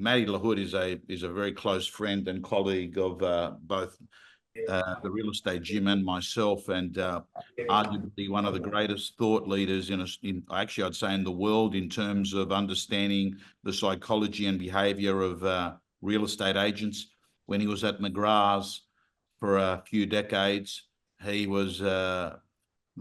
Matty Lahood is a very close friend and colleague of both the real estate Jim and myself, and arguably one of the greatest thought leaders actually I'd say in the world in terms of understanding the psychology and behaviour of real estate agents. When he was at McGrath's for a few decades, he was the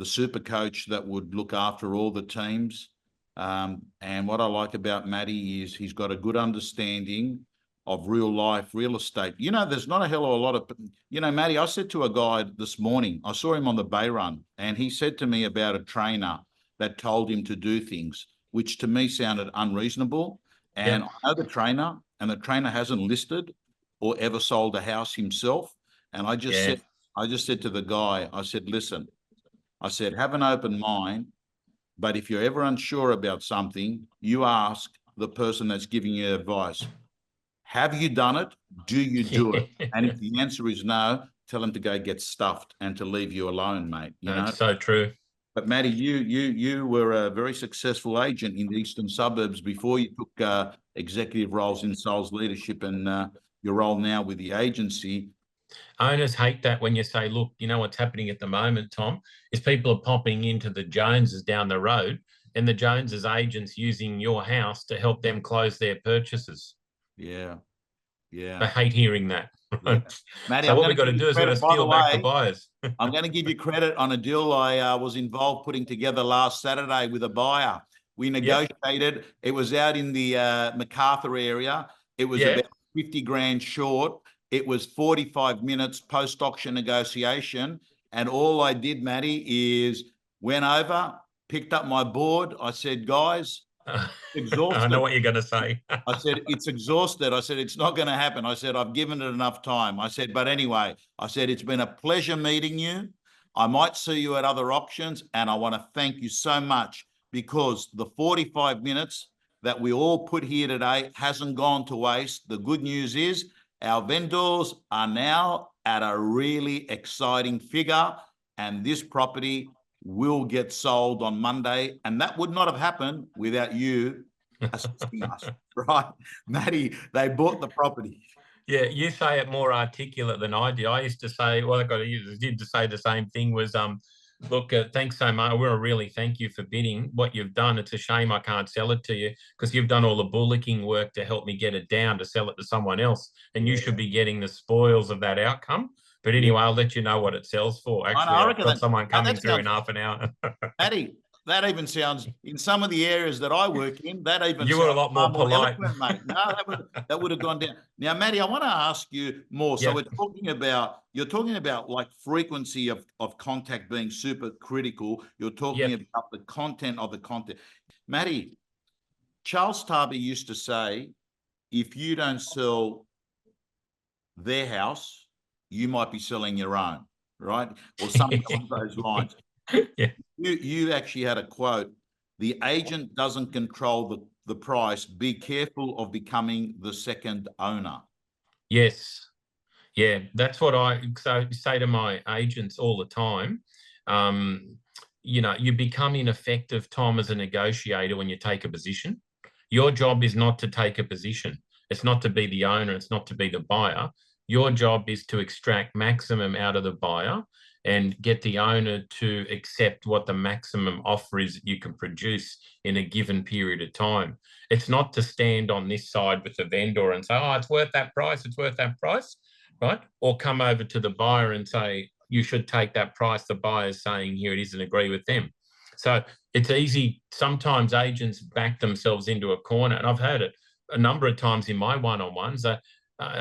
super coach that would look after all the teams. And what I like about Matty is he's got a good understanding of real life real estate. There's not a hell of a lot of, Matty, I said to a guy this morning, I saw him on the Bay Run, and he said to me about a trainer that told him to do things, which to me sounded unreasonable. And I know the trainer, and the trainer hasn't listed or ever sold a house himself. And I just said to the guy, I said, listen, I said, have an open mind, but if you're ever unsure about something, you ask the person that's giving you advice, have you done it? Do you do it? And if the answer is no, tell them to go get stuffed and to leave you alone, mate. That's so true. But Matty, you were a very successful agent in the eastern suburbs before you took executive roles in sales leadership and your role now with the agency. Owners hate that when you say, look, you know what's happening at the moment, Tom, is people are popping into the Joneses down the road, and the Joneses agents using your house to help them close their purchases. Yeah. I hate hearing that. Yeah. Matty, so what we've got to do is we've got to steal back the buyers. I'm going to give you credit on a deal I was involved putting together last Saturday with a buyer. We negotiated. It was out in the MacArthur area. It was about 50 grand short. It was 45 minutes post-auction negotiation. And all I did, Matty, is went over, picked up my board. I said, guys, exhausted. I know what you're going to say. I said, it's exhausted. I said, it's not going to happen. I said, I've given it enough time. I said, but anyway, I said, it's been a pleasure meeting you. I might see you at other auctions, and I want to thank you so much because the 45 minutes that we all put here today hasn't gone to waste. The good news is our vendors are now at a really exciting figure, and this property will get sold on Monday. And that would not have happened without you assisting us, right? Matty, they bought the property. Yeah, you say it more articulate than I do. I used to say, well, I did to say the same thing was, look, thanks so much. I want to really thank you for bidding what you've done. It's a shame I can't sell it to you because you've done all the bullocking work to help me get it down to sell it to someone else. And you should be getting the spoils of that outcome. But anyway, I'll let you know what it sells for. Actually, I've got someone coming through in half an hour. Matty, that even sounds, in some of the areas that I work in, that even you were a lot more polite. Eloquent, mate. No, that would have gone down. Now, Matty, I want to ask you more. So you're talking about like frequency of contact being super critical. You're talking about the content of the content. Matty, Charles Tarbey used to say, if you don't sell their house, you might be selling your own, right? Or something along those lines. You actually had a quote, the agent doesn't control the price. Be careful of becoming the second owner. Yes. Yeah, that's what I say to my agents all the time. You become ineffective, Tom, as a negotiator when you take a position. Your job is not to take a position. It's not to be the owner. It's not to be the buyer. Your job is to extract maximum out of the buyer and get the owner to accept what the maximum offer is that you can produce in a given period of time. It's not to stand on this side with the vendor and say, oh, it's worth that price, right? Or come over to the buyer and say, you should take that price. The buyer's saying here it is and agree with them. So it's easy. Sometimes agents back themselves into a corner, and I've heard it a number of times in my one-on-ones.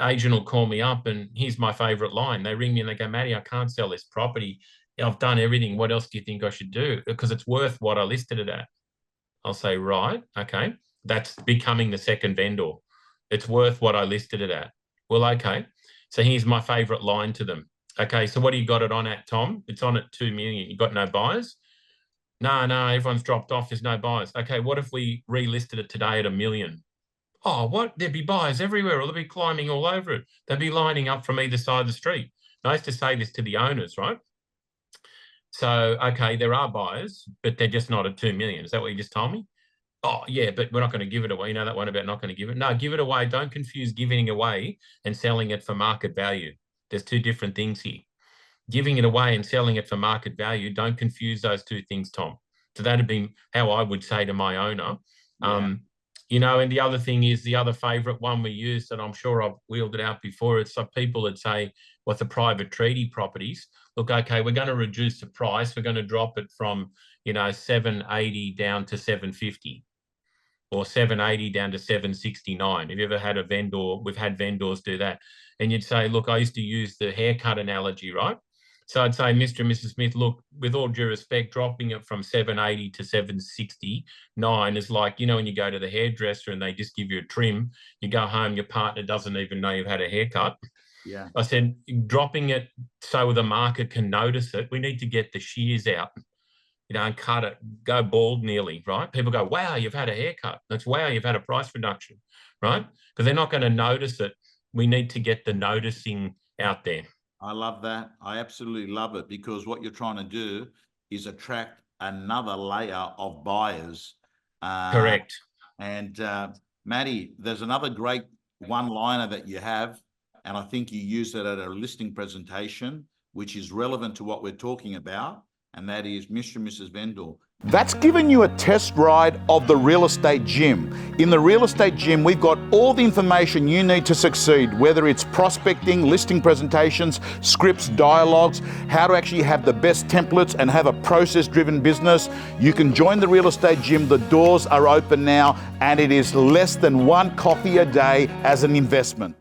Agent will call me up and here's my favorite line. They ring me and they go, Matty, I can't sell this property. I've done everything. What else do you think I should do? Because it's worth what I listed it at. I'll say, right, okay. That's becoming the second vendor. It's worth what I listed it at. Well, okay. So here's my favorite line to them. Okay, so what do you got it on at, Tom? It's on at 2 million. You got no buyers? No, everyone's dropped off. There's no buyers. Okay, what if we relisted it today at 1 million? Oh, what? There'd be buyers everywhere, or they'd be climbing all over it. They'd be lining up from either side of the street. I used to say this to the owners, right? So, okay, there are buyers, but they're just not at 2 million. Is that what you just told me? Oh, yeah, but we're not going to give it away. You know that one about not going to give it? No, give it away. Don't confuse giving it away and selling it for market value. There's two different things here. Giving it away and selling it for market value, don't confuse those two things, Tom. So that'd be how I would say to my owner. Yeah. And the other thing is the other favourite one we used, and I'm sure I've wheeled it out before, it's some people that say, what's the private treaty properties? Look, okay, we're going to reduce the price. We're going to drop it from, 780 down to 750. Or 780 down to 769. Have you ever had a vendor? We've had vendors do that. And you'd say, look, I used to use the haircut analogy, right? So I'd say, Mr. and Mrs. Smith, look, with all due respect, dropping it from 780 to 769 is like, when you go to the hairdresser and they just give you a trim, you go home, your partner doesn't even know you've had a haircut. Yeah. I said, dropping it so the market can notice it, we need to get the shears out. And cut it, go bald nearly, right? People go, wow, you've had a haircut. That's wow, you've had a price reduction, right? Because they're not going to notice it. We need to get the noticing out there. I love that. I absolutely love it, because what you're trying to do is attract another layer of buyers. Correct. And Matty, there's another great one-liner that you have, and I think you used it at a listing presentation, which is relevant to what we're talking about. And that is, Mr. and Mrs. Vendor, that's given you a test ride of the Real Estate Gym. In the Real Estate Gym, we've got all the information you need to succeed, whether it's prospecting, listing presentations, scripts, dialogues, how to actually have the best templates and have a process-driven business. You can join the Real Estate Gym. The doors are open now, and it is less than one coffee a day as an investment.